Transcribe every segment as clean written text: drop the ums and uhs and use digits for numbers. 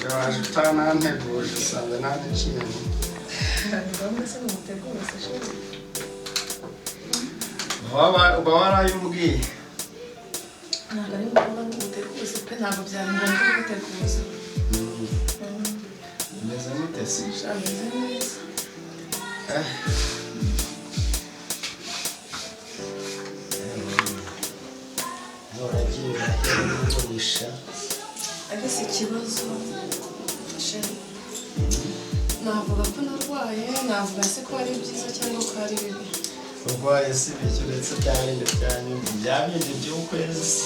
Gawaje utananteguje usanga ntaduciye ngombwa se n'umuteguro se sheri uba warayumbwiye ntabwo ari ngombwa n'umuteguza pe ntabwo byari ngombwa n'umuteguza umeze mute se ameze neza uragiye uragurisha ageze ikibazo sheri navuga ko narwaye navuga se ko ari byiza cyangwa ko ari bibi urwaye si bike uretse bya bindi byanyuma bya bindi by'ukwezi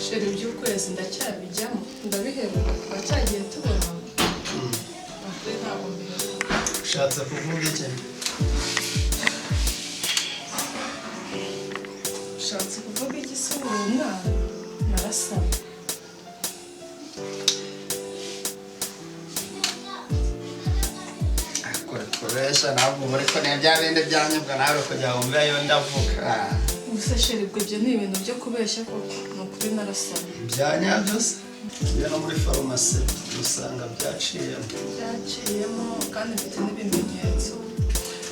sheri by'ukwezi ndacyabijyamo ndabiheruka kuba cyagiye tubona akuri ntabwo mbiheruka ushatse kuvuga iki ushatse kuvuga iki se uwo mwana narasaba koresha ntabwo muri ko ne bya bindi byanyubwa nawe kugira ngo mbe yo ndavuga ubuse sheri ubwo ibyo ni ibintu byo kubeshya koko ni ukuri narasaba byanyabyo se iyo no muri farumasi usanga byaciyemo kandi mfite n'ibimenyetso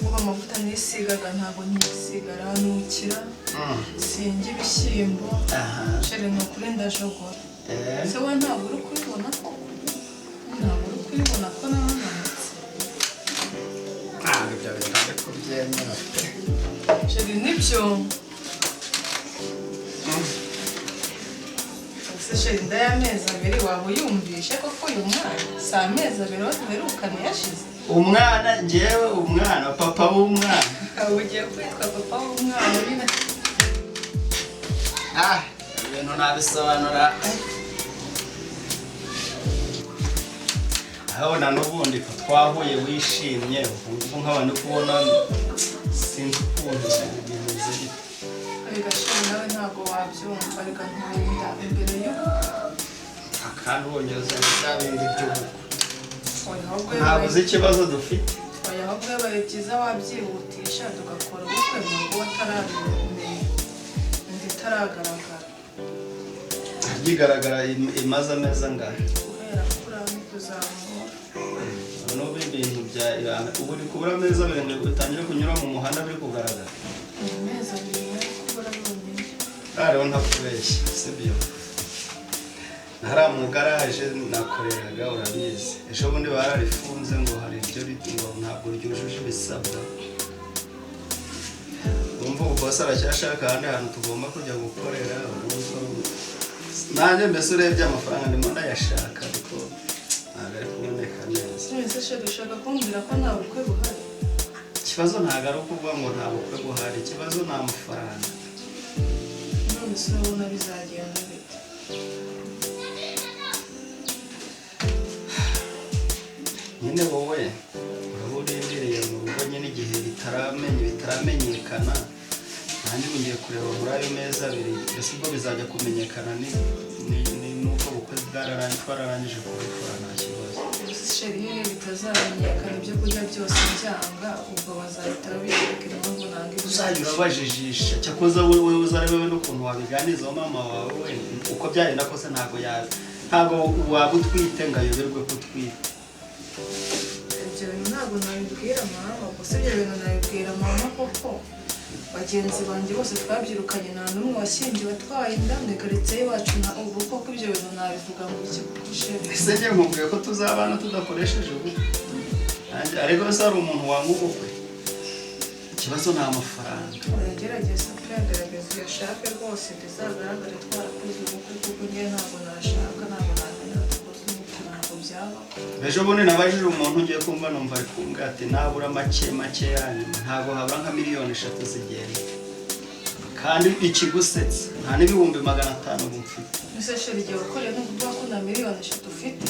ubu amavuta nisigaga ntabwo nkisiga aranukira sinjya ibishyimbo sheri ni ukuri ndajogora se we ntabwo uri kubibona ko ntabwo uri kubibona ko nahananutse ntabwo ibyo bintu ndi kubyemera sheri nibyo ese sheri nda y'amezi abiri waba uyumvishe koko uyu mwana si amezi abiri aho duherukana yashize umwana njyewe umwana papa w'umwana ugiye kwitwa papa w'umwana nyine ibintu nabisobanura ahabona n'ubundi ko twahuye wishimye ubu nkaba ndi kubona sinzi ukuntu ibintu ziri ariko sheri nawe ntabwo wabyumva reka nturinda imbere y'ubu kandi wongeza bya bindi by'ubu ntabwo uzi ikibazo dufite ahubwo yabaye byiza wabyihutisha tugakora ubukwe mu rugo atarabimenya inda itaragaragara igaragara imaze amezi angahe guhera kuri aho kuzamura n'ubu ibintu bya ubu uri kubura amezi abiri ngo utangire kunyura mu muhanda biri kugaragara amezi abiri yari kubura yonyine rero ntakubeshya sibyo nari mu garaje nakoreraga urabizi ejo bundi bararifunze ngo hari ibyo ngo ntabwo ryujuje ibisabwa wumva ubu bose aracyashaka ahandi hantu tugomba kujya gukorera nanjye mbese urebye amafaranga ndimo ndayashaka ariko ntabwo ari kuboneka neza twese sheri dushaka kumbwira ko nta bukwe buhari ikibazo ntabwo ari ukuvuga ngo nta bukwe buhari ikibazo ni amafaranga none se urabona bizagenda bite nyine wowe uraba urindiriye mu rugo nyine igihe bitaramenyekana nanjye ngiye kureba muri ayo mezi abiri mbese ubwo bizajya kumenyekana n'ubwo bukwe twararangije kubikora nta kibazo sheri iyo bitazamenyekana ibyo kurya byose byanga ubwo bazahita babireka impamvu ntabwo uzajya urabajijisha cyakoze wowe uzarebe n'ukuntu wabiganizaho mama wawe uko byagenda kose ntabwo waba utwite ngo ayoberwe ko utwite ibyo bintu ntabwo nabibwira mama gusa ibyo bintu nabibwira mama koko bagenzi banjye bose twabyirukanye nta n'umwe washyingiwe atwaye inda mu ikaritsiye iwacu ubu koko ibyo bintu nabivuga ngo iki kuko sheri ese njye nkubwiye ko tuzabana tudakoresheje ubukwe ariko se hari umuntu wanga ubukwe ikibazo ni amafaranga uragerageza kuyagerageza uyashake rwose bizagaragare twarakoze ubukwe kuko njye ntabwo nashaka ntabwo namenya tukoze ubukwe ntabwo byaba ejo bundi nabajije umuntu ugiye kumva numva ari kumbwira ati nabura make yanyu ntabwo habura nka miliyoni 3 zigenda kandi ikigusetsa nta n'ibihumbi 500 ubu mfite ese sheri igihe wakoreye no kuvuga ko na miliyoni 3 ufite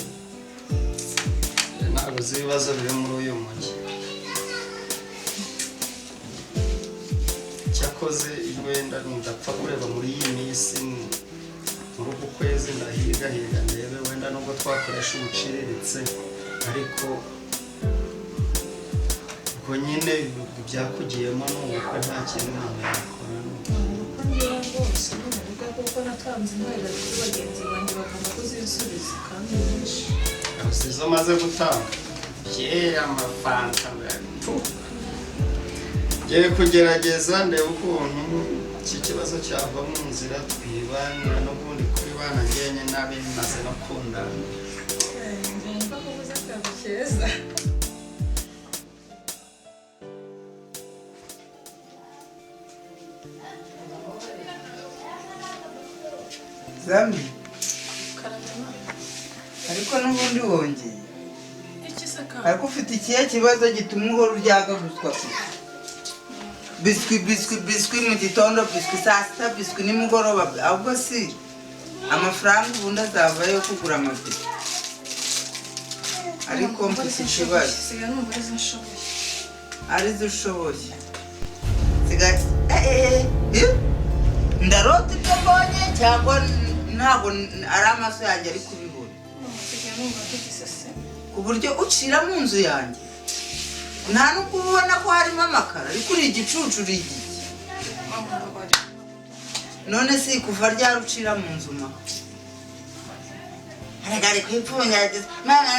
ntabwo uzi ibibazo biri muri uyu mujyi cyakoze wenda ndapfa kureba muri iyi minsi muri uku kwezi ndahiga ndebe wenda nubwo twakoresha ubuciriritse ariko ubwo nyine byakugiyemo n'ubukwe nta kintu umuntu yakora kuko natanze intwari kuri bagenzi banjye bagomba kuzisubiza kandi nyinshi aho sizo maze gutanga byera amafanta ngiye kugerageza ndebe ukuntu iki kibazo cyava mu nzira twibanira n'ubundi kuri bana ngenye nabi maze no kundana ngomba kubuza akazi keza Zami karagana ariko n'ubundi wongeye iki se ka ariko ufite ikihe kibazo gituma uhora uryagaguzwa biswi mu gitondo biswi saa sita biswi nimugoroba ahubwo si amafaranga ubundi azavayo yo kugura amabiswi ariko mfite ikibazo sigaye numva arizo nshoboye arizo ushoboye ndarota ibyo mbonye cyangwa ntabwo ari amaso yanjye ari kubibona sigaye numva tugisese ku buryo ucira mu nzu yanjye nta n'ubwo ubona ko harimo amakara ariko uri igicucu uri igiki none si kuva ryari ucira mu nzu ma haragari kwipfunyageza mwana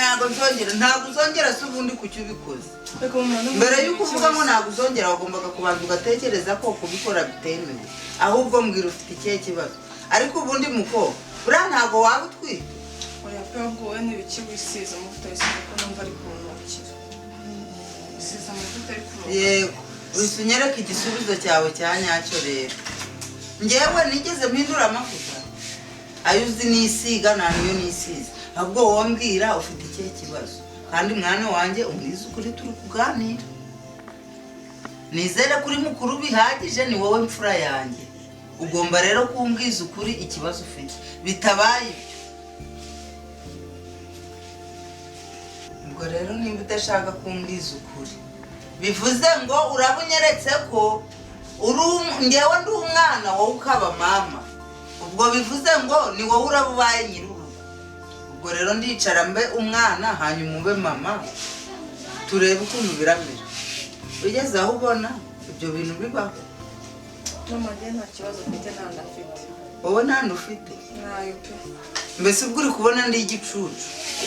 ntabwo uzongera se ubundi kuki ubikoze mbere y'uko uvuga ngo ntabwo uzongera wagombaga kubanza ugatekereza ko kubikora bitemewe ahubwo mbwira ufite ikihe kibazo ariko ubundi muko buriya ntabwo waba utwite oya pe ahubwo wowe n'ibiki wisize amavuta yisize ko numva ari kunukira wisize amavuta ari kunukira yego wese unyereka igisubizo cyawe cya nyacyo rero ngewe nigeze mpindura amavuta ayo uzi nisiga nta niyo nisize ahubwo wowe mbwira ufite ikihe kibazo kandi mwana wanjye umbwiza ukuri turi kuganira nizere kuri mukuru bihagije ni wowe mfura yanjye ugomba rero kumbwiza ukuri ikibazo ufite bitabaye ubwo rero nimba udashaka kumbwiza ukuri bivuze ngo urabunyeretse ko ngewe ndi umwana wowe ukaba mama ubwo bivuze ngo ni wowe urabubaye nyir'urugo ubwo rero ndicara mbe umwana hanyuma ube mama turebe ukuntu biramera ugeze aho ubona ibyo bintu bibaho mama njye nta kibazo mfite nta ndafite wowe nta ufite nayo pe mbese ubwo uri kubona ndi igicucu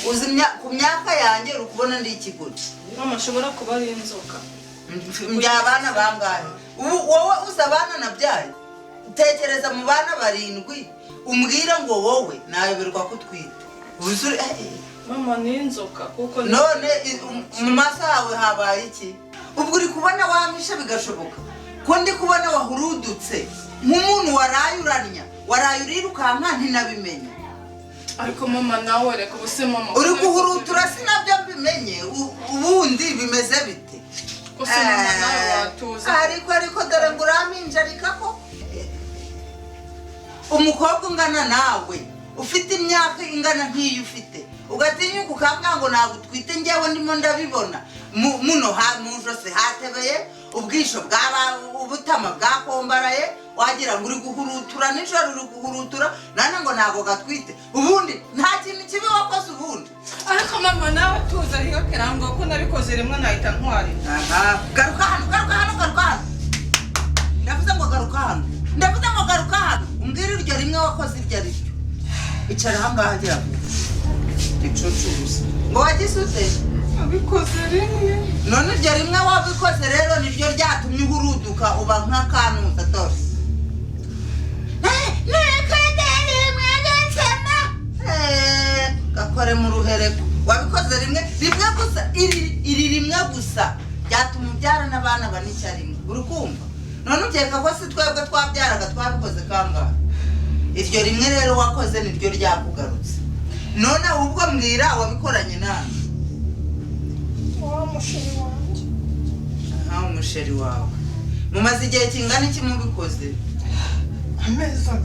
uzi ku myaka yanjye uri kubona ndi ikigoryi mama ashobora kuba ari inzoka abana bangahe wowe uzi abana nabyaye tekereza mu bana 7 umbwira ngo wowe nayoberwa ko utwite mama ni inzoka kuko none mu maso hawe habaye iki ubwo uri kubona wamisha bigashoboka ko ndi kubona wahurudutse nk'umuntu waraye uranya waraye urirukanka ntinabimenye ariko mama nawe reka ubuse mama uri guhurutura sinabyo mbimenye ubundi bimeze bite ko se mama nawe watuza ariko dore ngo uraminjarika ko umukobwa ungana nawe ufite imyaka ingana nk'iyo ufite ugatinyuka ukambwira ngo ntabwo utwite njyewe ndimo ndabibona muno mu jose hatebeye ubwisho ubutama bwakombaraye wagira ngo uri guhurutura nijoro uri guhurutura nane ngo ntabwo gatwite ubundi nta kintu kibi wakoze ubundi ariko mama nawe tuza hiyo kerangwa ko nabikoze rimwe nahita ntwari garuka hano ndavuze ngo garuka hano umbwire iryo rimwe wakoze iryo ari ryo icara ahangaha gira ngo icucu gusa ngo wagize ute abikoze rimwe none iryo rimwe wabikoze rero niryo ryatumye uhuruduka uba nk'akanuza dore gakore mu ruhereko wabikoze rimwe gusa iri rimwe gusa byatuma ubyara n'abana bane icyarimwe uri kumva none ukeka ko si twebwe twabyaraga twabikoze kangahe iryo rimwe rero wakoze niryo ryakugarutse none ahubwo mbwira wabikoranye nawe umusheri wawe mumaze igihe kingana iki mubikoze amezi 2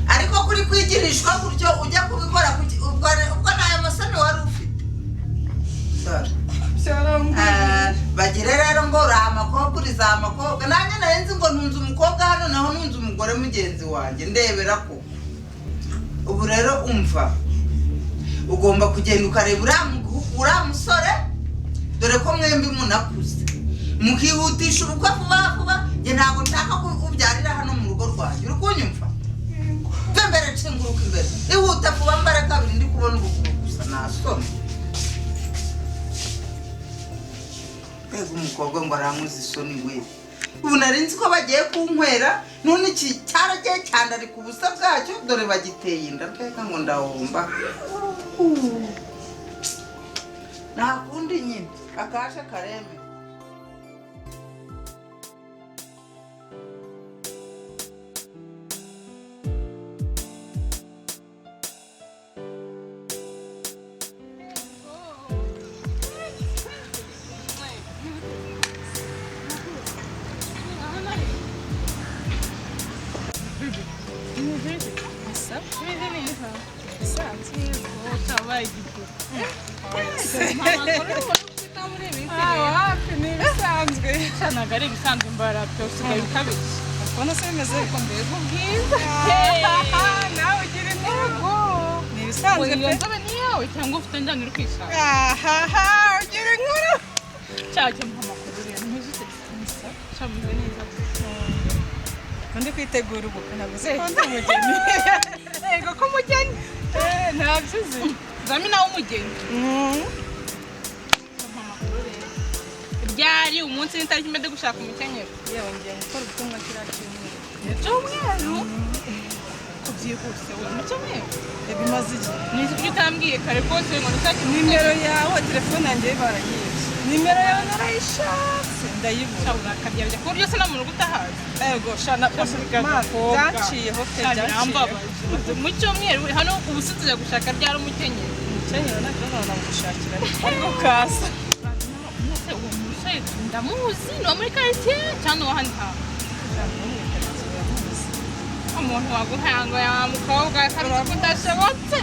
ariko kuri kwigirishwa gutyo ujya kubikora ubwo nayo masano wari ufite bagire rero ngo uri amakobwa baguriza amakobwa nanjye narenze ngo ntunze umukobwa hano naho ntunze umugore mugenzi wanjye ndebera ko ubu rero umva ugomba kugenda ukareba uriya musore dore ko mwembi munakuze mukihutisha ubukwe vuba njye ntabwo nshaka ko ubyarira hano mu rugo rwanjye uri kunyumva mve mbere nshinguruka imbere ihuta vuba mbare kabiri ndi kubona ubukuru gusa nasomye mbega umukobwa ngo aramuzi isoni we ubu nari nzi ko bagiye kunkwera none iki cyaragiye cyane ari ku busa bwacyo dore bagiteye inda mbega ngo ndahomba nta kundi nyine akashe kareme ntabwo ari ibisanzwe mbara byose ugaye ukabije ubona se bimeze ariko mbega ubwiza nawe ugira intego ni ibisanzwe pe iyo nzobe ni iyawe cyangwa ufite njyana uri kwishaka ugira inkuru cyajya mu makuru rero ntuzi utekereza cyameze neza ndi kwitegura ubukwe nabuze ko ndi umugeni yego ko umugeni ntabyo uzi zami nawe umugeni ryari umunsi n'itariki mbe gushaka umukenyero yewe ngiye gukora ubutumwa kiriya cyumweru icyumweru ko byihuse we mu cyumweru bimaze igihe ni ibyo utambwiye kare rwose ngo nishake nimero yawe telefone yanjye barayibye nimero yawe narayishatse ndayibura urakabyarya ku buryo se no mu rugo utahazi yego shana byaciyeho pe byaciyeho mu cyumweru hano ubu se tujya gushaka ryari umukenyero umukenyero ntabwo nagushakira ariko kaza ndamuzi ni uwo muri karitsiye cyangwa uwo ahandi hantu umuntu waguhanga ya mukobwa akaruta kudashobotse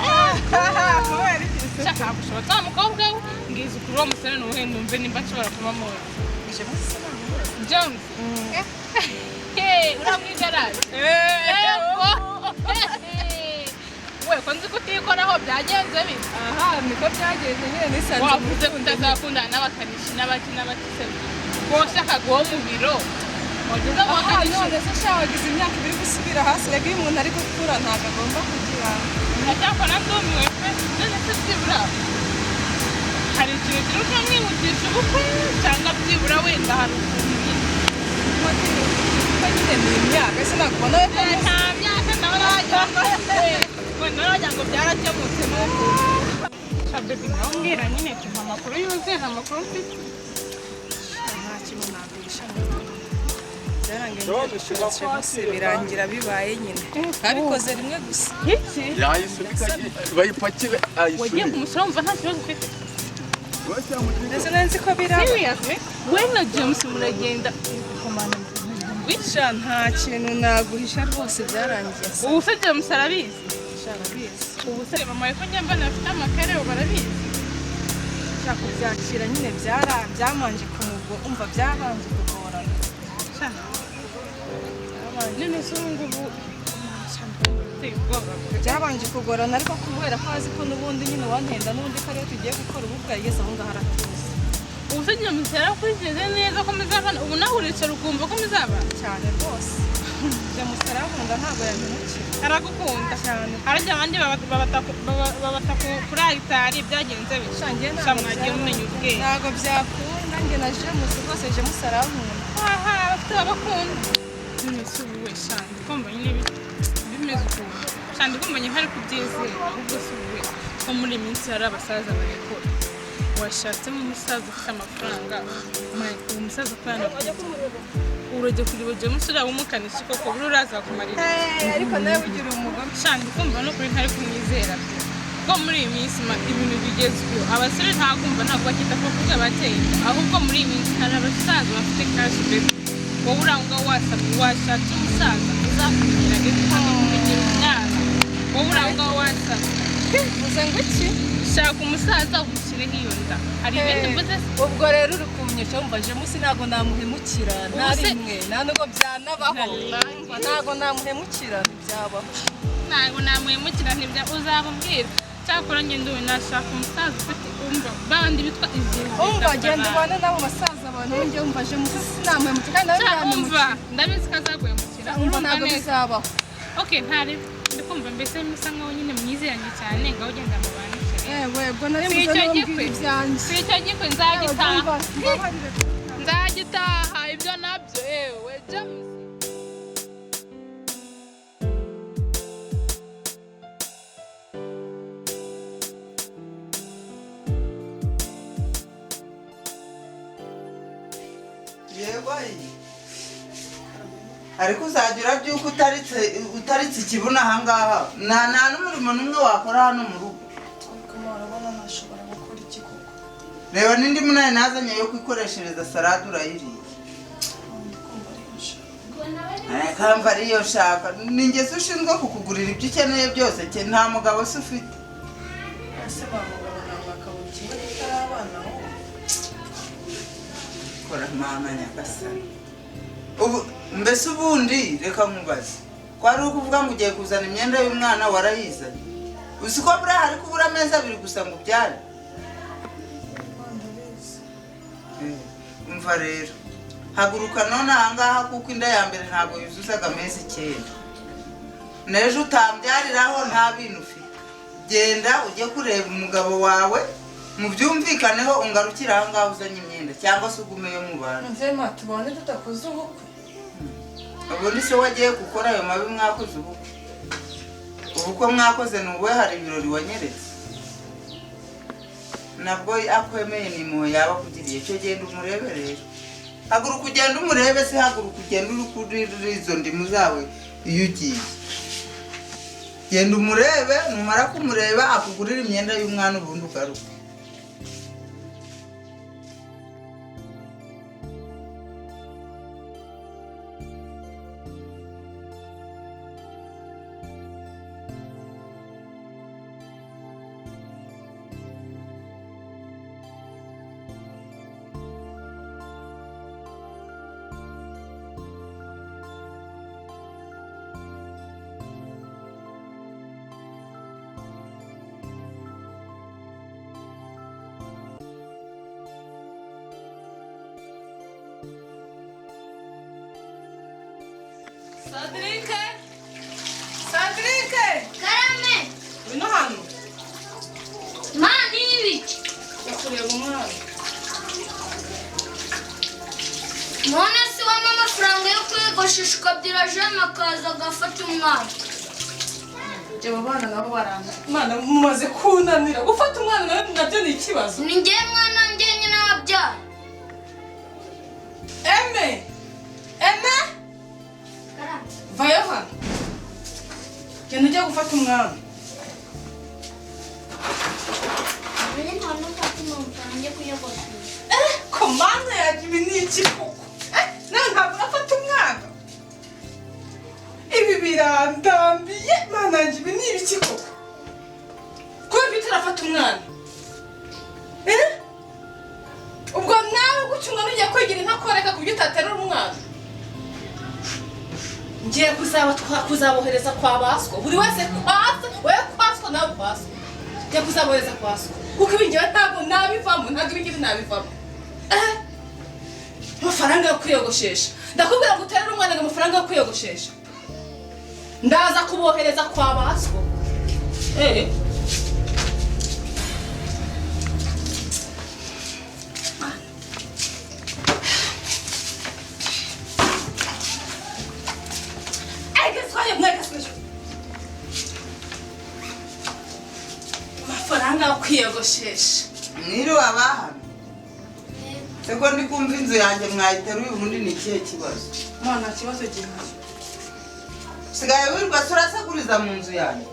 shaka gushobotse wa mukobwa we ngize ukuri uwo musore ni uwuhe numve nimba nshobora kubamo Jones uramwigaraje we ko nzi ko utikoraho byagenze bite niko byagenze nyine nisanze wavuze ko utazakundana n'abakanishi n'abakise bose akaguho mu biro wageze mu bakanishi none se sha wagize imyaka ibiri gusubira hasi rega iyo umuntu ari gukura ntabwo agomba kugira ndacyakora ndumiwe pe none se byibura hari ikintu kiri ukamwihutisha ubukwe cyangwa byibura wenda hari ukuntu nyine ni imyaka ese ntabwo ubona we nta myaka nawe naragira ngo byarakemutse n'ubu shabebi nawe mbwira nyine tuma amakuru yuzuye amakuru mfite nta kintu nagurisha byarangiye birangira bibaye nyine babikoze rimwe gusa bayipakire wagiye kumusura wumva nta kibazo ufite ndetse nzi ko biraba we na James muragenda wisha nta kintu naguhisha rwose byarangiye ubu se James arabizi arabizi ubu se mama we ko njya mbona afite amakarere barabizi nshaka kubyakira nyine byamanje umva byabanje kugorana none se ubu ngubu byabanje kugorana ariko kubera ko azi ko n'ubundi nyine wantenda n'ubundi ko ariyo tugiye gukora ubukwe yageze aho ngaho aratuza ubu se James yarakurikije neza ko muzabana ubu nawe uricara ukumva ko muzabana cyane rwose James arakunda ntabwo yamenukira aragukunda cyane harajya abandi babata kuri alitari byagenze bishangiye mwagiye mumenya ubwenge ntabwo byakunda njye na James rwose James arankunda bafite abakunda none se ubu we shandi kumva nyine bimeze ukuntu shandi kumva nyine hari kubyizera ahubwo se ubu we ko muri iyi minsi hari abasaza babikora washatsemo umusaza ufite amafaranga uwo musaza ko urajya kureba James uriya w'umukanishi koko buri uraza kumarira ariko nawe ugira umugore shandi kumva no kuri ntari kumwizera pe ko muri iyi minsi ibintu bigezweho abasore nta kumva ntabwo bakita ko kuvuga bateye ahubwo muri iyi minsi hari abasaza bafite cash baby wowe uranga wasamye washatse umusaza uzakumenyera ndetse ukamenya umwana wowe uranga wasamye uvuze ngo iki shaka umusaza umushyireho iyo nda hari ibindi mvuze ubwo rero uri kumyesha wumva jemusi ntabwo namuhemukira nta rimwe nta nubwo byanabaho ntabwo namuhemukira ntibyabaho ntabwo namuhemukira uzabubwira cyakora ngenda ubu nashaka umusaza ufite umva bandi bitwa izihe umva genda ubane n'abo basaza abantu wongeye wumva jemusi sinamuhemukira kandi nawe umva ndabizi ko azaguhemukira umva ntabwo bizabaho okay ntari ndikumva mbese musa nkaho nyine mwizeranye cyane ngaho ugenda mu bantu ubwo nari muze n'ubwira ibyanjye si icyo gikwe nzagitaha ibyo nabyo ewe jamusi yego ariko uzajya urabyuka utaritse ikibuno ahangaha nta n'umurimo n'umwe wakora hano mu rugo urabona ntashobora gukora iki koko reba n'indi munani nazanye yo kwikoreshereza salade urayiriye kamva ariyo shaka ni ngeze ushinzwe kukugurira ibyo ukeneye byose nta mugabo se ufite ese bamugabo ntabwo akawukiye utarabana wowe kora mama nyagasani mbese ubundi reka nkubaze ko ari ukuvuga ngo ugiye kuzana imyenda y'umwana warayizanye uzi ko buriya hari kubura amezi abiri gusa ngo ubyare umva rero haguruka none ahangaha kuko inda ya mbere ntabwo yuzuzaga amezi 9 n'ejo utambyariraho nta bintu ufite genda ujye kureba umugabo wawe mubyumvikaneho ungarukira ahangaha uzanye imyenda cyangwa se ugumeyo mu bantu nzema tubone tutakoze ubukwe ubundi se wagiye gukora ayo mabi mwakoze ubukwe mwakoze ni ubuhe hari ibirori wanyeretse nabwo akwemeye ni impuhwe yaba akugiriye cyo genda umurebe rero haguruka ugenda umurebe se haguruka ugenda uri kuri izo ndimu zawe iyo ugiye genda umurebe numara kumureba akugurira imyenda y'umwana ubundi ugaruke Sadrike Karame bino hano mani ibi yakureba umwana none se wampa amafaranga yo kwiyogoshesha ukabyira jana akaza agafata umwana aba bana nabo baranga umwana mumaze kunanira gufata umwana nabyo ni ikibazo ni njye mwana njye nyine wabyaye eme vayo hano genda ujya gufata umwana mbere nta n'ufata amafaranga yo kuyogoshesha komanda yaje ibi ni iki koko nawe ntabwo urafata umwana ibi birandambiye mana yanjye ibi ni ibiki koko kubera ko utarafata umwana ubwo nawe guca umwana ugiye kwigira intakoreka ku buryo utaterura umwana ngiye kuzabohereza kwa baswo buri wese kwase wowe kwaswo nawe kwaswo ngiye kuzabohereza kwaswo kuko ibi ngewe ntabwo nabivamo ntabwo ibi ngibi nabivamo amafaranga yo kwiyogoshesha ndakubwira ngo uterere umwana ngo amafaranga yo kwiyogoshesha ndaza kubohereza kwa baswo amafaranga yo kwiyogoshesha mwiriwe abahano seko ndi kumva inzu yanjye mwayiteruye ubundi ni ikihe kibazo mwana kibazo gihari usigaye wirirwa se urasakuriza mu nzu yanjye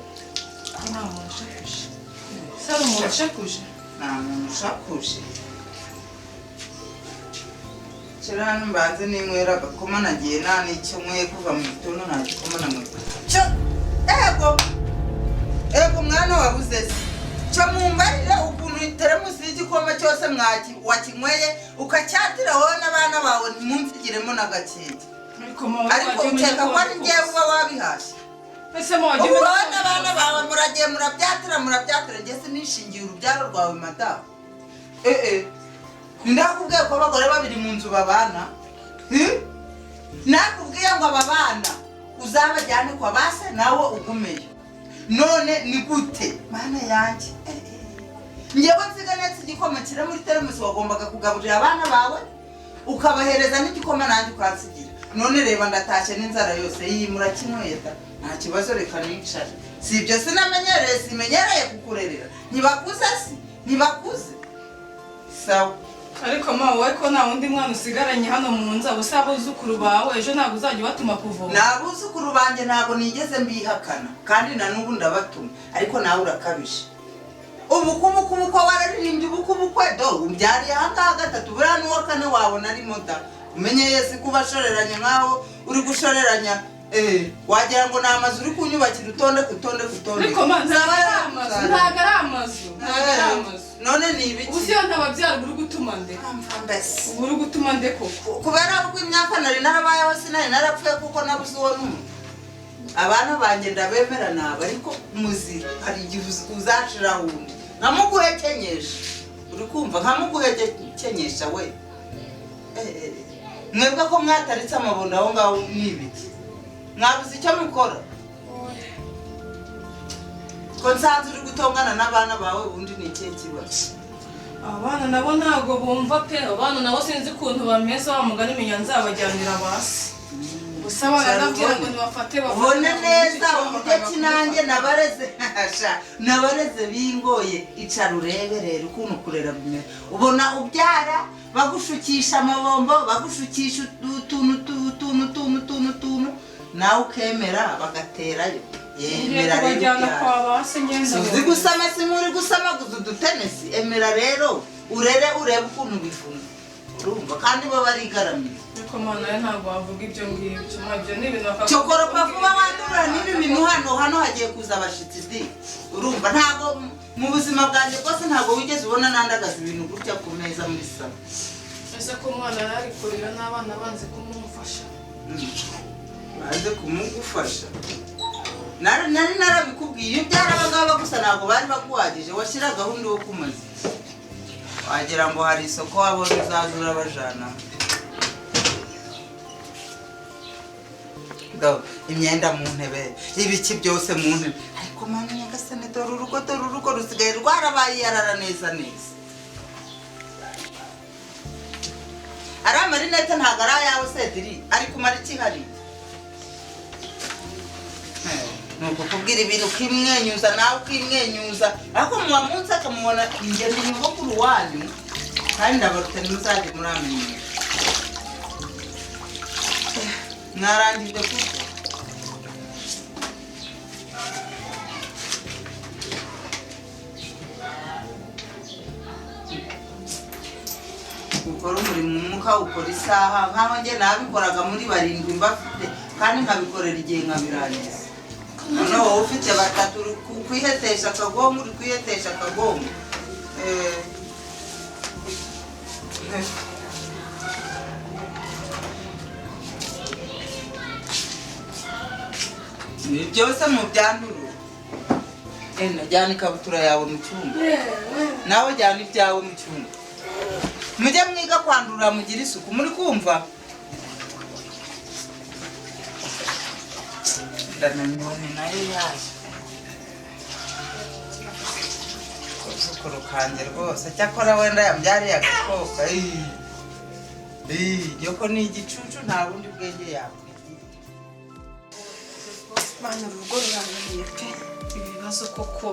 nta muntu ushakuje sari umuntu ushakuje nta muntu ushakuje kera hano mbanze ninywera agakoma nagiye nta n'icyo nkwiye kuva mu gitondo nta gikoma na mwe ego mwana wabuze se cyo mumbarira ukuntu teremusi y'igikoma cyose wakinyweye ukacyatira wowe n'abana bawe ntimunsigiremo n'agakeke ariko ukeka ko ari ngewe uba wabihashye wowe n'abana bawe muragiye murabyatira njye sinishingiye urubyaro rwawe madamu ndakubwiye ko abagore babiri mu nzu babana nakubwiye ngo aba bana uzabajyane kwa base nawe ugumeyo none ni gute mana yanjye ngewe nsiga netse igikoma kiri muri teremusi wagombaga kugaburira abana bawe ukabahereza n'igikoma nanjye ukansigira none reba ndatashye n'inzara yose iyi murakinyweye nta kibazo reka nicare si ibyo sinamenyereye simenyereye kukurerera ntibakuze sawa ariko ma wowe ko nta wundi mwana usigaranye hano mu nzu abo si abuzukuru bawe ejo ntabwo uzajya ubatuma kuvoma n'abuzukuru banjye ntabwo nigeze mbihakana kandi na n'ubu ndabatuma ariko nawe urakabije ubukubukubukwe wararirimbye ubukubukwe do umbyariye ahangaha gatatu buriya n'uwa kane wabona arimo da umenyeye si kuba ashoreranya nk'aho uri gushoreranya wagira ngo ni amazu uri kunyubakira utonde ariko ma ntabwo ari amazu none ni ibiki ubu siyo ntababyara uri gutuma nde ubu uri gutuma nde koko kubera ko imyaka nari narabayeho sinari narapfuye kuko nabuze uwo n'umwe abana banjye ndabemera nabo ariko muzira hari igihe uzaciraho undi nkamuguhekenyesha uri kumva nkamuguhekenyesha we mwebwe ko mwataritse amabondo aho ngaho n'ibiki mwabuze icyo mukora ko nsanze uri gutongana n'abana bawe ubundi ni ikihe kibazo abana nabo ntabwo bumva pe abana nabo sinzi ukuntu bameze wa mugani menya nzabajyanira basi gusa abana ndabwira ngo nibafate ubone neza uburyo ki nanjye nabareze bingoye icara urebe rero ukuntu kurera bimera ubona ubyara bagushukisha amabombo bagushukisha utuntu nawe ukemera bagaterayo yemera rero uzi gusama simuri gusama guza udutenesi emera rero urebe ukuntu bivuna urumva kandi bo barigaramiye ariko mana ye ntabwo wavuga ibyo ngibyo ibyo ni ibintu bakavuga cyokoropa vuba wandura n'ibi bintu hano hagiye kuza abashitsi di urumva ntabwo mu buzima bwanjye bwose ntabwo wigeze ubona nandagaza ibintu gutya ku meza muri salo ese ko umwana yari kurira n'abana banze kumufasha baze kumugufasha nari narabikubwiye iyo byarabagaba gusa ntabwo bari baguhagije washyiragaho undi wo kumazi wagira ngo hari isoko wabona uzaza urabajana imyenda mu ntebe ibiki byose mu ntebe ariko mwana nyagasane dore urugo rusigaye rwarabaye yarara neza ari amarinete ntabwo ari ayawe sediri ari kumara ikihari ni ukukubwira ibintu ukimwenyuza nawe ukimwenyuza ariko muba munsi akamubona ingendo nyogokuru wanyu kandi ndabarute ntuzajye muramenyera mwarangije kurya ukora umurimo umwuka ukora isaha nkaho njye nabikoraga muri 7 mbafite kandi nkabikorera igihe nkabirangiza none wowe ufite batatu kwihetesha akagongo uri kwihetesha akagongo ni byose mu byanduru jyana ikabutura yawe mu cyumba nawe jyana ibyawe mu cyumba mujye mwiga kwandurira mugira isuku muri kumva ndananiwe nayo yaje kuzukuru kanjye rwose cyakora wenda yambyariye agakobwa yoko ni igicucu nta bundi bwenge yawe mana urugo rurananiye pe ibibazo koko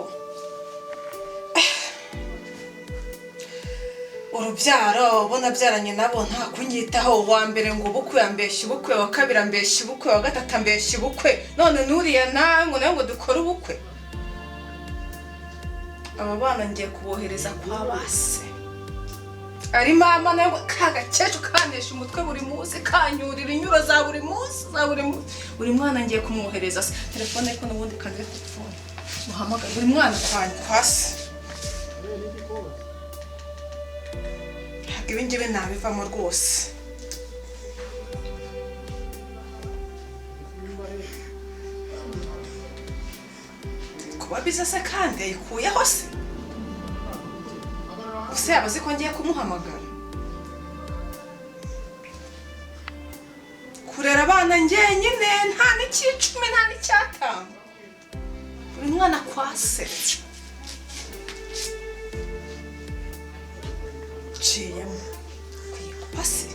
urubyaro ubona byaranye nabo nta kunyitaho wa mbere ngo ubukwe ambeshya ubukwe wa kabiri ambeshya ubukwe wa gatatu ambeshya ubukwe none nuriya nawe ngo dukore ubukwe aba bana ngiye kubohereza kwa base ari mama nawe kagakecuru kanesha umutwe buri munsi kanyurira inyuro za buri munsi buri mwana ngiye kumwohereza telefone ko n'ubundi kandi telefone muhamagara buri mwana kwa se ibi ngibi nabivamo rwose. Kuba biza se kandi yayikuyeho se? Ese yaba azi ko ngiye kumuhamagara? Kurera abana njyenyine nta n'icy'icumi nta n'icyatanu. Buri mwana kwa se. Ciyemo kwikupa se.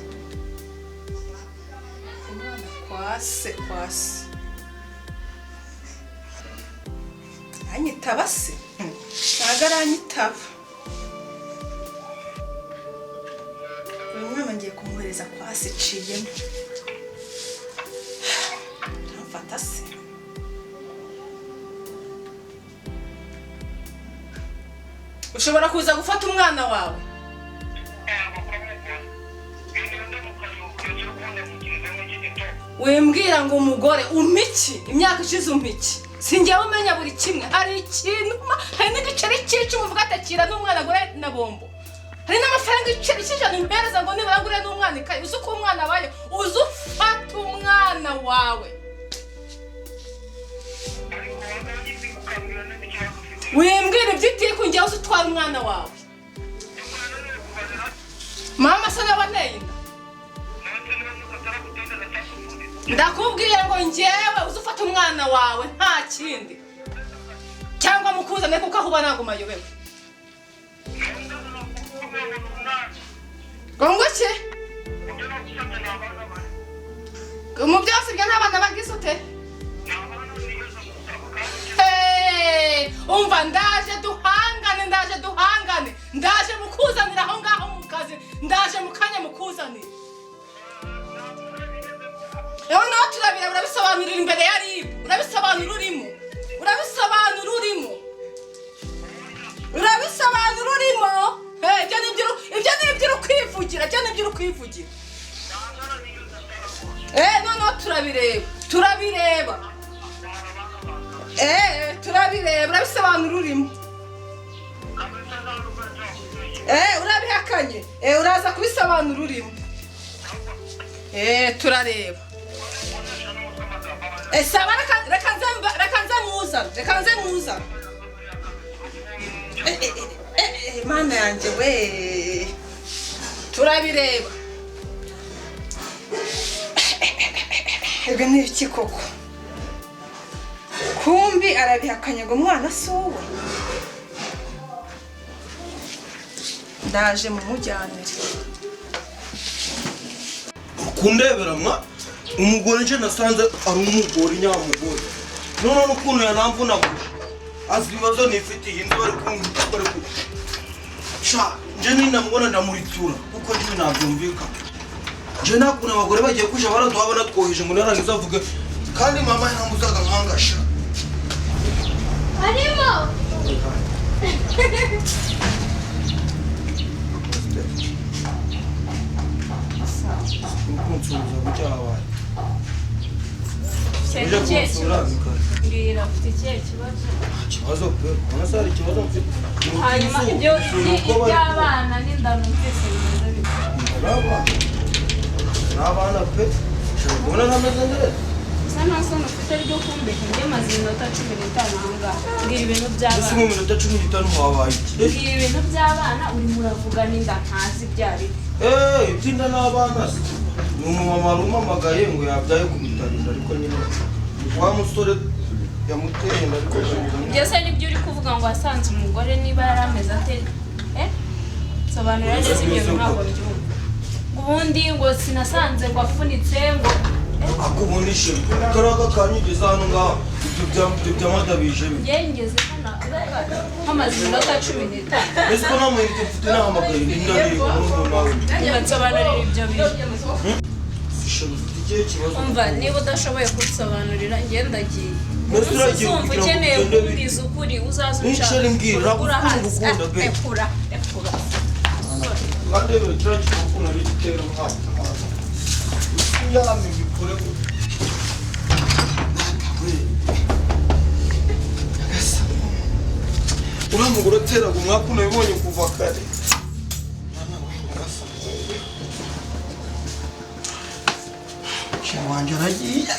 Umwana kwa se. Anyitaba se? Ntago aranyitaba. Uyu mwana ngiye kumwohereza kwa se ciyemo. Ntamfata se. Ushobora kuza gufata umwana wawe? Wembwira ngo umugore umiki imyaka ishize umiki. Sinjyewe umenya buri kimwe. Hari ikintu hari n'igiceri cy'icumi uvuga atakira n'umwana gore na bombo. Hari n'amafaranga igiceri cy'ijana impereza ngo nibura ngure n'umwana ikaye. Uzi uko umwana abaye, uzi ufata umwana wawe. Wembwira iby'itiku njyewe uzi utwara umwana wawe. Mama se nabaneye inda. Ndakubwiye ngo njyewe uzi ufata umwana wawe nta kindi. Cyangwa mukuzane kuko aho uba ntabwo mayobewe. Ngo ki? Mu byose bya n'abana bagize ute? Umva ndaje duhangane. Ndaje mukuzanira aho ngaho mu kazi. Ndaje mukanya mukuzanira. Eho nawe turabira urabisobanurira imbere ya RIB. Urabisobanura urimo. Ibyo ni kwivugira. No turabireba. Turabireba urabisobanura urimo. Urabihakanye. Uraza kubisobanura urimo. Turareba. Saba reka nze muza. Mana yanjye we. Turabireba. Ego ni iki koko? Kumbi arabihakanye ngo umwana si uwe. Ndaje mu mujyanire. Kundebera mwa umugore nje nasanze ari umugore nyamugore. None n'ukuntu yanamvuna gusha. Azibazo nifitiye inzu bari kumvikana. Sha nje ninamubona ndamuritura kuko nje nabyumvika. Je nakuna abagore bagiye kuja baraduhabona twoheje ngo narangiza avuge kandi mama yamuzaga nkangasha. Arimo. Kunsubiza bujyawa. Mbwira ufite ikihe kibazo? Kibazo pe, unasari kibazo mfite. Hanyuma ibyo by'abana n'indano mfite bimeze bite? N'abana pe, ubona nameze neza. Sana sana ufite ryo kumbeka njye maze iminota 15 ahangaha. Mbwira ibintu by'abana. Ese mu minota 15 wabaye iki? Mbwira ibintu by'abana uri muravuga n'inda ntazi byari. Ibyinda n'abana se. Ni umumama rumamagaye ngo yabyaye kubitarira ariko nyine wa musore yamuteye ariko byose nibyo uri kuvuga ngo wasanze umugore niba yarameze ate sobanura neza ibyo ntabwo byumva ubundi ngo sinasanze ngo afunitse ngo akubonishe karaga kanyigeza hano ngaho ibyo byamadabije yengeze hano hamaze iminota 15 ese ko namwe mfite nahamagaye ndari umuntu nawe nsobanurira ibyo bintu kibazo umva niba udashoboye kunsobanurira ngendagiye Mesuragiye kugira ngo ukeneye kubwiza ukuri uzaza ushaka gukunda be ekura Andebe traje ukuna ritera hapo yami bikore uramugura teraga umwaka unabibonye kuva kare wanje aragiye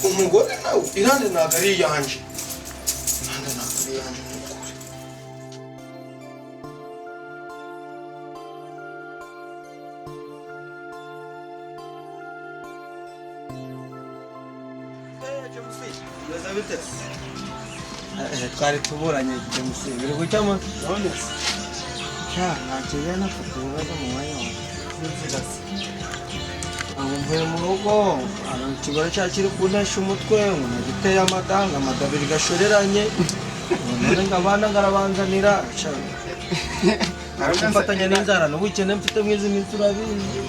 umugore nawe irande ntabwo ari iyanje irande ntabwo ari iyanje n'ukuri twari tuburanye James biri gucamo none cya nakije na kutubaza mu mwanya abo mvuye mu rugo aba ikigore cyakiri kunesha umutwe ngo nagiteye amadanga amadabiri gashoreranye none ngabana ngarabanzanira arakumfatanya n'inzara n'ubukene mfite mwizi minsi urabizi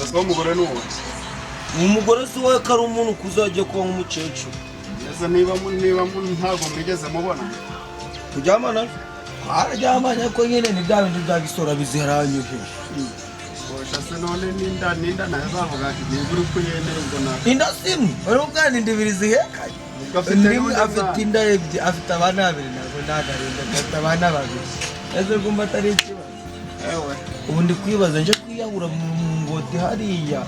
ubwo umugore n'uwo umugore si wowe kari umuntu kuzajya kuba nk'umukecuru neza niba ntabwo mwigeze mubona kuryamana twararyamanye ko nyine ni bya bindi bya gisora biziharanyuhe Osha se none ninda nayo bavuga ati uri kuyendera ubwo nako inda simwe wari ubwana indibiri zihekanye afite inda ebyiri afite abana babiri ntabwo ntagarinda afite abana babiri ese kumva atari ikibazo ewe ubu ndi kwibaza nje kwiyahura mu ngoti hariya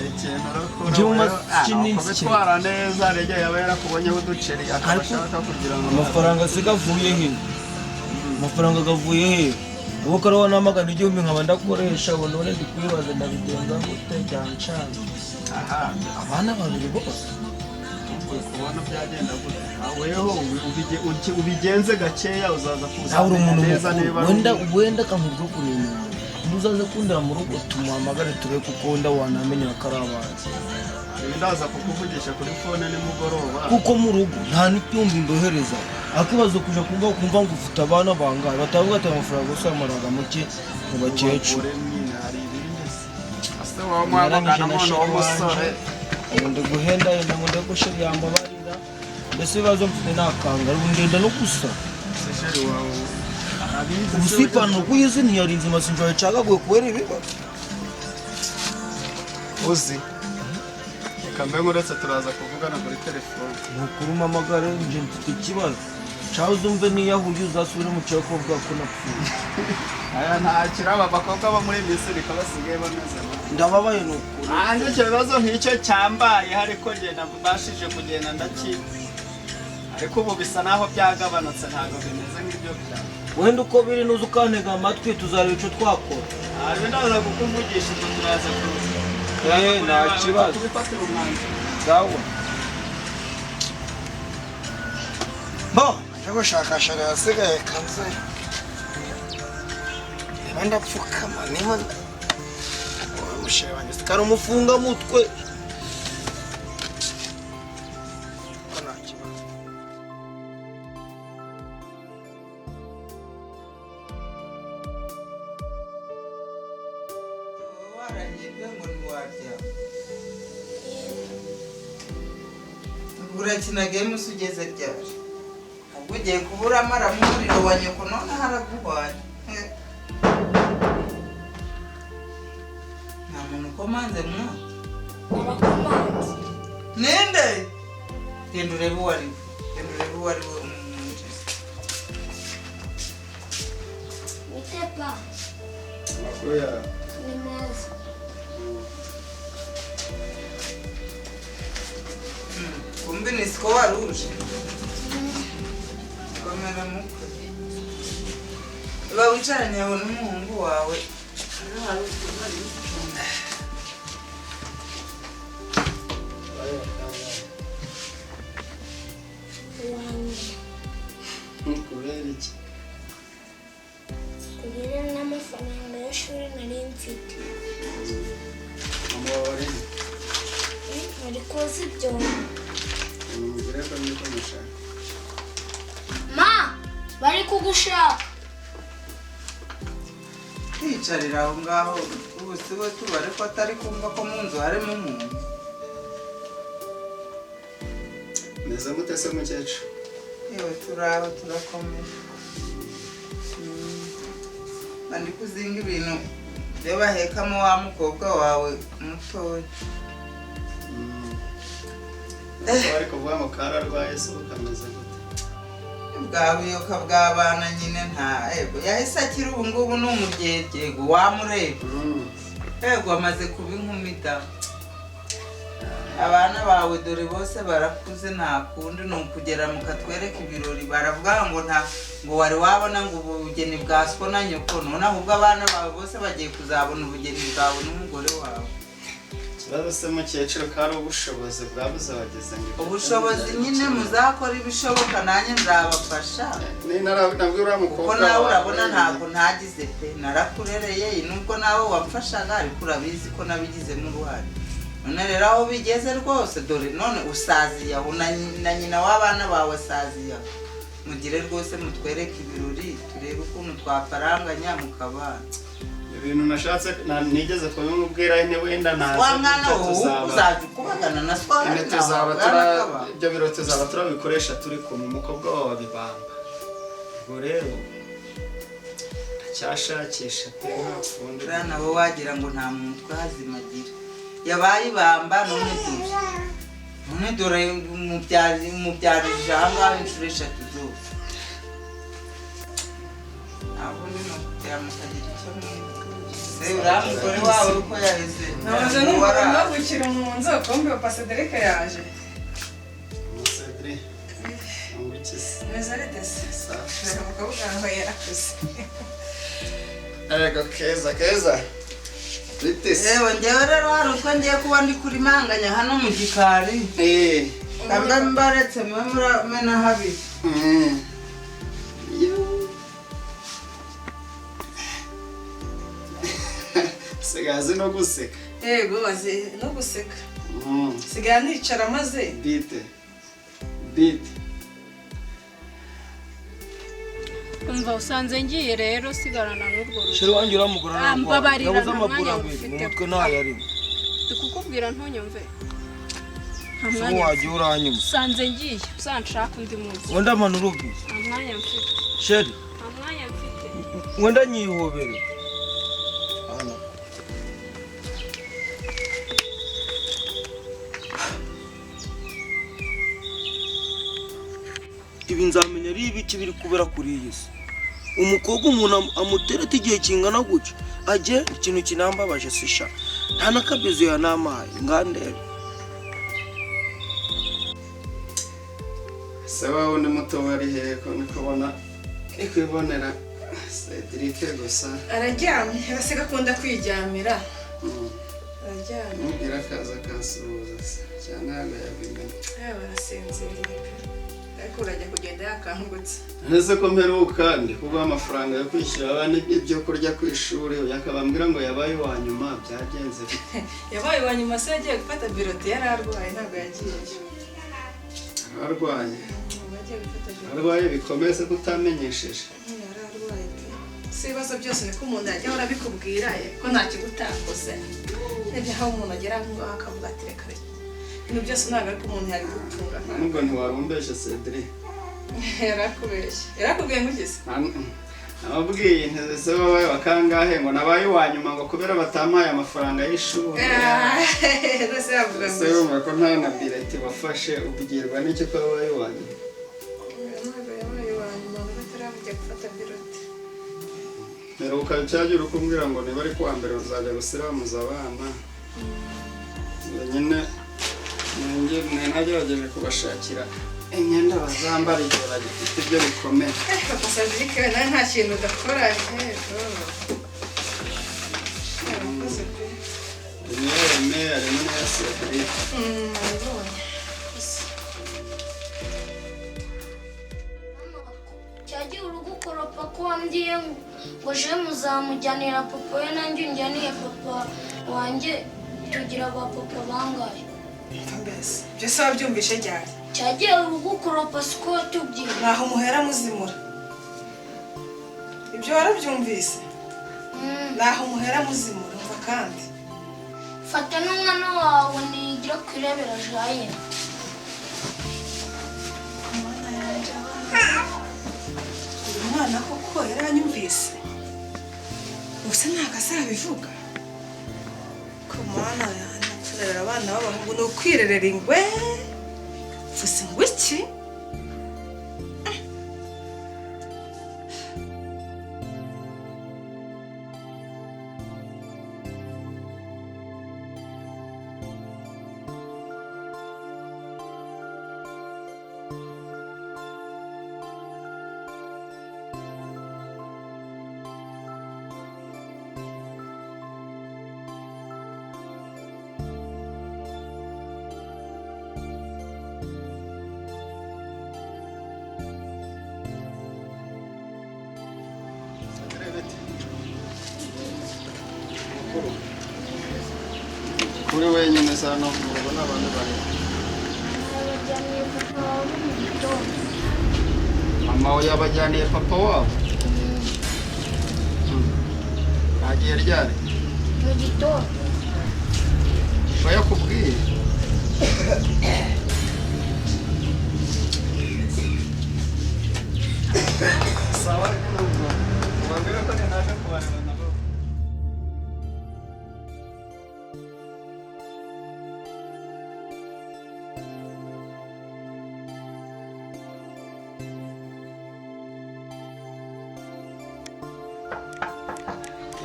ikintu Njye mu kinini kubitwara neza rege yaba yarakubonyeho uduceri akabashaka kugira ngo amafaranga asiga avuye he amafaranga agavuye he ubu kariho n'amagana igihumbi nkaba ndakoresha ubu none ndi kwibaza ndabigenza gute byancanye abana babiri bose kubona byagenda gute weho ubigenze gakeya uzaza nawe uri umuntu neza mukuru wenda kamurwa kuri inyuma ntuzaze kundira mu rugo tumuhamagare turebe kuko wenda wanamenyera ko ari abanzi ndaza kukuvugisha kuri fone nimugoroba kuko mu rugo nta n'icyumbi ndohereza akibazo kuja kumva ngo ufite abana bangahe batavuga ati amafaranga gusa amaraga muke mu bakecuru ndi guhenda yenda ngo ndagushira yambabarira mbese ibibazo mfite nakanga ndenda no gusa ubusipano rw'izi ntiyarinze amasinjo yacagaguye kubera ibibazo uzi kambe nguretse turaza kuvugana kuri telefone nukuri umamagare nje mfite ikibazo caho uzumve niyahuye uzasubire mu cyo kuvuga ko napfuye aya nta kiraba abakobwa bo muri Misiri ko basigaye bameze ndababaye nukuri nanjye icyo bibazo nk'icyo cyambaye ariko ngenda mbashije kugenda ndakiba ariko ubu bisa naho byagabanutse ntabwo bimeze nk'ibyo byawe wenda uko biri nuza ukantega amatwi tuzareba icyo twakora ari ndaza kukuvugisha ibyo turaza kuza nta kibazo kubifatira umwanzuro sawa bo njya gushakashaka yasigaye kanze niba ndapfukama niba wowe mushere wanjye kari umufunga mutwe ko nta kibazo warangirwe ngo ntiwaryama urakina game se ugeze ryari ahubwo ugiye kubura amara mu muriro wa nyoko none haraguhwanye nta muntu ukomanze mwa Arakomanze. ninde genda urebe uwo ari we genda urebe uwo ari we umwinjiza Bite pa? amakuru yawe Ni meza. kumbe ni siko wari uje komera mukwe uba wicaranye yawe n'umuhungu wawe kubera iki Kugira n'amafaranga y'ishuri nari mfite. amubabarire Ari koza ibyo. umugore ko niko mushaka Ma! Bari kugushaka. kwicarira aho ngaho ubu si we tubare ko atari kumva ko mu nzu harimo umuntu meze mute se mukecuru yewe turaho turakomeye ndi kuzinga ibintu byo bahekamo wa mukobwa wawe mutoya bari kuvuga ngo kararwaye se ukameze gute bwabuyoka bw'abana nyine nta ego yahise akiri ubu ngubu ni umuryego wamureba ego amaze kuba inkumi da abana bawe dore bose barakuze nta kundi ni ukugera mukatwereka ibirori baravuga ngo nta ngo wari wabona ngo ubugeni bwa so na nyoko none ahubwo abana bawe bose bagiye kuzabona ubugeni bwawe n'umugore wawe ikibazo se mukecuru ko ari ubushobozi bwabuze abageze ngo ubushobozi nyine muzakora ibishoboka nanjye nzabafasha nabwo uriya mukobwa kuko nawe urabona ntabwo ntagize pe narakurereye nubwo nawe wamfashaga ariko urabizi ko nabigizemo uruhare none rero aho bigeze rwose dore none usaziye aho na nyina w'abana bawe asaziye aho mugire rwose mutwereke ibirori turebe ukuntu twaparanganya mukabana ibintu nashatse nigeze kubimubwira ine wenda naza wa mwana wowe uzajya ukubagana na swara ibyo biro tuzaba turabikoresha turi kumwe umukobwa wawe abibamba ubwo rero ndacyashakisha pe ntakundi uriya nabo wagira ngo nta muntu twazimagira yabaye ibamba none dore mubyarije ahangaha inshuro 3 zose ntabwo ndimo kutera mukagira icyo mwiza uriya mugore wawe uko yaheze namaze n'umugomba gukira mu nzu kumbe papa Cedric yaje Cedric meza retese rero umukobwa wawe yarakuze ego keza bitese yewe njyewe rero hari utwo ngiye kuba ndi kuri manganya hano mu gikari kandi mbaretse mwe muramena habiri sigazi no guseka yego maze no guseka sigaye nicara maze bite umva usanze ngiye rero sigarana n'urwo rugo sheri wanjye uramugura mbabarira yabuze amaguru abiri mu mutwe ntayo arimo ndikukubwira ntunyumve nta so mwanya wajya uranyuma usanze ngiye uzanshaka undi munsi wenda manu rubi nta mwanya mfite sheri nta mwanya mfite wenda nyihobere ibi nzamenya ari ibiki biri kubera kuri iyi si umukobwa umuntu amutereta igihe kingana gutya ajye ikintu kinambabaje sisha nta n'akabizo yanamaye ngandebe se wawe undi muto wari hehe ko nikubona iri kwibonera Cedric gusa araryamye arasiga akunda kwiryamira araryamye mubwira akaza akasuhuza se cyane ntabwo yabimenye yaba arasinziriye ariko urajya kugenda yakangutse nese ko mperuka ndi kuguha amafaranga yo kwishyura abana ibyo kurya ku ishuri yakabambwira ngo yabaye uwa nyuma byagenze bite yabaye uwa nyuma se yagiye gufata birote yari arwaye ntabwo yagiye arwaye arwaye bikomeye se kutamenyesheje yari arwaye si ibibazo byose niko umuntu yajya ahora abikubwira ko nta kigutakoze nibyo aho umuntu agera ngaho akavuga ati reka reka ibintu byose ntabwo ariko umuntu yari gutunga nubwo ntiwarumbeshe Cedric yarakubwiye ngo ugeze ababwiye inteze se wowe wakangahe ngo nabaye uwa nyuma ngo kubera batampaye amafaranga y'ishuri se wumva ko nta na bireti wafashe ubwirwa n'icyo ko wabaye uwa nyuma mperuka cyagira ukumbwira ngo niba ari kuwa mbere uzajya gusiramuza abana nyine nagerageje kubashakira imyenda bazambara igihe bagifite ibyo bikomeye papa Cedric nawe nta kintu udakora yego imyenda harimo n'iya Cedric cyagiye uri gukoropa ko wambwiye ngo je muzamujyanira papa we nanjye unjyaniye papa wanjye tugira ba papa bangahe mbese byose wabyumvishe ryari cyagiye uri gukoropa siko watubwiye ntaho umuhera muzimura ibyo warabyumvise ntaho umuhera muzimura umva kandi fata n'umwana wawe nigira kwirebera jaye uyu mwana koko yaranyumvise ubuse ntabwo azabivuga ku mwana yanjye kurera abana b'abahungu ni ukwirerera ingwe mvuze ngo iki wenyine se hano mu rugo n'abandi bareba? Nabajyaniye papa wawe mu gitondo. Mama we yabajyaniye papa wabo? Agiye ryari? Mu gitondo. Ngo yakubwiye? Sawa ariko nubwo ubabwira ko naje kubareba nabo.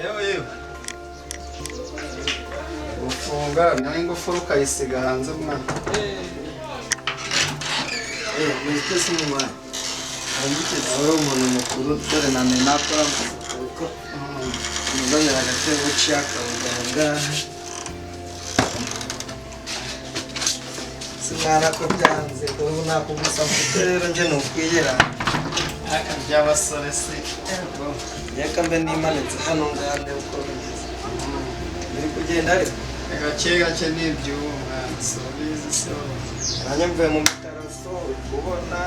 Yewe ufunga nawe ingufuru ukayisiga hanze mwana. mwite si umwana uri umuntu mukuru dore na nakora kuko umuzanira agatebo cy'akabuganga sinara ko byanze kuko nakugusa mfite rero nje nukwiyera Aka by'abasore se. reka mbe nimanitse hano ngande uko bimeze biri kugenda ariko Gake gake n'ibyuma subizi so. nanjye mvuye mu bitaro so ubona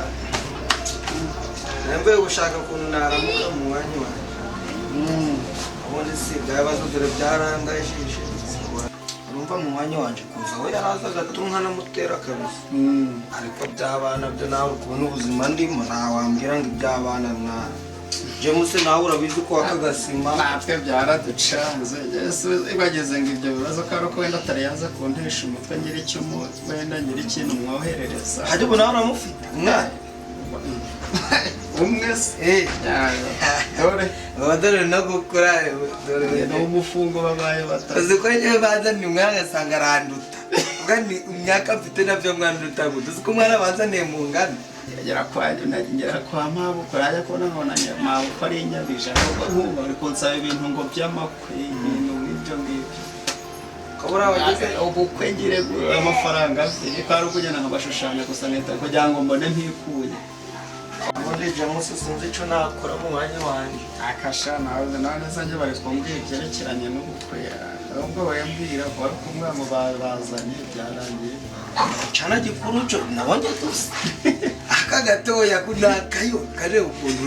mvuye gushaka ukuntu naramuka mu mwanya wanjye ubundi si byabazo dore byarandajije urumva mu mwanya wanje kuza we yaraza agatunka namutera kabisa ariko by'abana byo nawe ukubona ubuzima ndimo ntawambwira ngo iby'abana mwa jemuse nawe urabizi ko wakagasima natwe byaraducanze bageze ngo ibyo bibazo ko ari uko wenda atari yaza kuntesha umutwe wenda nyir'ikintu mwoherereza. hajya ubu nawe uramufite umwana umwe se dore dore no gukora dore n'umufungo babaye batatu. uzi ko njyewe bazaniye umwana agasanga aranduta ubwo ni imyaka mfite nabyo mwanduta gusa uzi ko umwana bazaniye mu ngano ngera kwa mabukwe ajya kubona nkabona mabukwe ari inyabije ahubwo nk'ubu bari kunsaba ibintu ngo by'amakwe ibintu nk'ibyo ngibyo. kabura wageze ubukwe ngire amafaranga afite ko ari ukugenda nkabashushanya gusa leta kugira ngo mbone mpikuye. ubundi jamusi sinzi icyo nakora mu mwanya wanjye akasha nawe neza njye bari kumbwira ibyerekeranye n'ubukwe ahubwo bayambwira ko ari kumwe mu bazanye byarangiye cyana gikuru cyo nabonye gusa aka gatoya kunakayo kareba ukuntu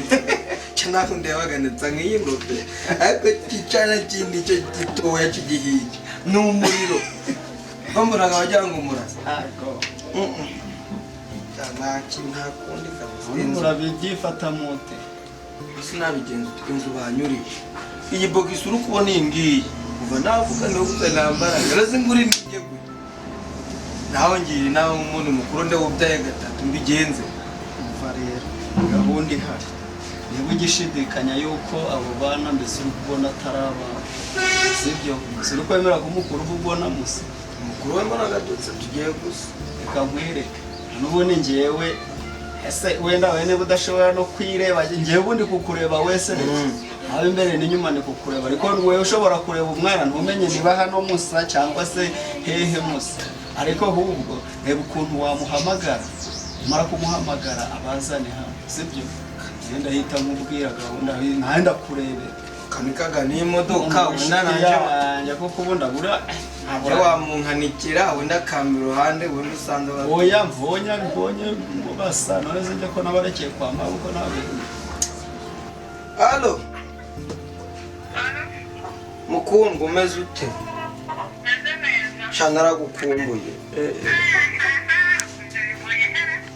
cyana kundebaganitsa nk'iyi ngobe ariko cyana kindi cyo gitoya cy'igihigi n'umuriro bamburaga wagira ngo umurasa ariko ntakundi kabisa murabibyifata mute sinabigenza inzu banyuriye iyi bogisi uri kubona iyi ngiyi kuva navuga ndavuga nambara ngarazi nguri nijye gwe naho ngiye nawe umuntu mukuru ndawubyaye gatatu mbigenze umva rero gahunda ihari niba ugishidikanya yuko abo bana mbese uri kubona atari abana sibyo si uri kwemera ko umukuru uba ubona musa umukuru we mbona agadutse tugiye gusa reka nkwereke n'ubundi njyewe ese wenda we niba udashobora no kwireba njyewe ubundi kukureba wese aho imbere n'inyuma ni kukureba ariko wowe ushobora kureba umwana ntumenye niba hano musa cyangwa se hehe musa ariko ahubwo reba ukuntu wamuhamagara umara kumuhamagara abazane hano sibyo ngenda hita nkubwira gahunda nawe ndakurebera kamikaga n'imodoka wenda nanjye kuko ubundi abura ntabwo wamunkanikira wenda kamba iruhande wenda usanze oya mbonye ngo basa none njya ko nabarekeye kwa maboko nawe. halo mukundwa umeze ute shana aragukumbuye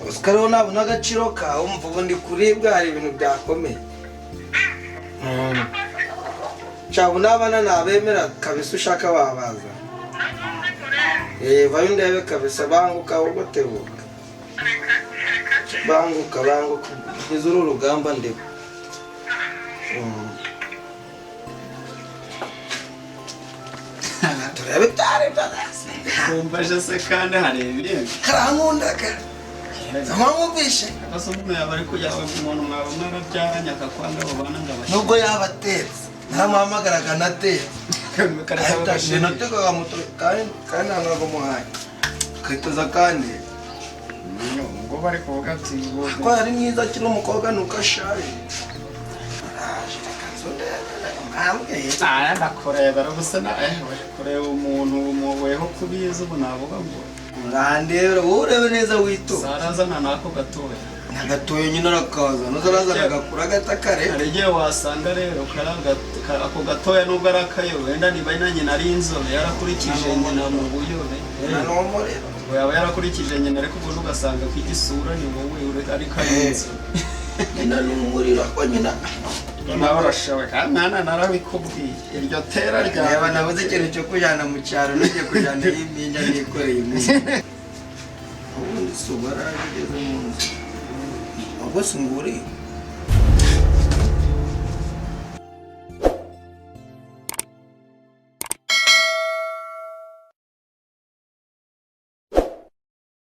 usikariho nabona agaciro kawe umva ubundi kuribwa hari ibintu byakomeye cyabo n'abana nabemera kabisa ushaka wabaza vayo ndebe kabisa banguka ahubwo tebuka banguka ngize uru rugamba ndeba turebe byari byarasi kumvaje se kandi hari ibindi karankundaga zamwumvishe akase umuntu yaba ari kujya umuntu mwaba mwarabyaranye akakwanga abo bana ngo abashe nubwo yaba atetse ntamuhamagaraga natetse nategaga moto kandi ntabwo muhaye ukahitaza kandi ngo bari kuvuga ati ko yari mwiza akiri umukobwa nuko ashaje araje reka nzo ndebe ndakurebera gusa kureba umuntu weho kubizi ubu navuga ngo urandebera wowe urebe neza wito sarazana nako gatoya nagatoya nyine arakaza nuzarazana agakura gatakare hari igihe wasanga rero ako gatoya nubwo ari akayo wenda niba na nyina ari inzobe yarakurikije nyina mu buyobe yaba yarakurikije nyina ariko ubundi ugasanga ku igisura ni wowe ariko ari inzobe nyina n'umuriro ko nyina nawe urashoboye kandi mwana narabikubwiye iryo tera ryawe reba nabuze ikintu cyo kujyana mu cyaro nujye kujyana y'impinja nikoreye umuntu ubundi si ubu arageze mu nzu ahubwo si nguriye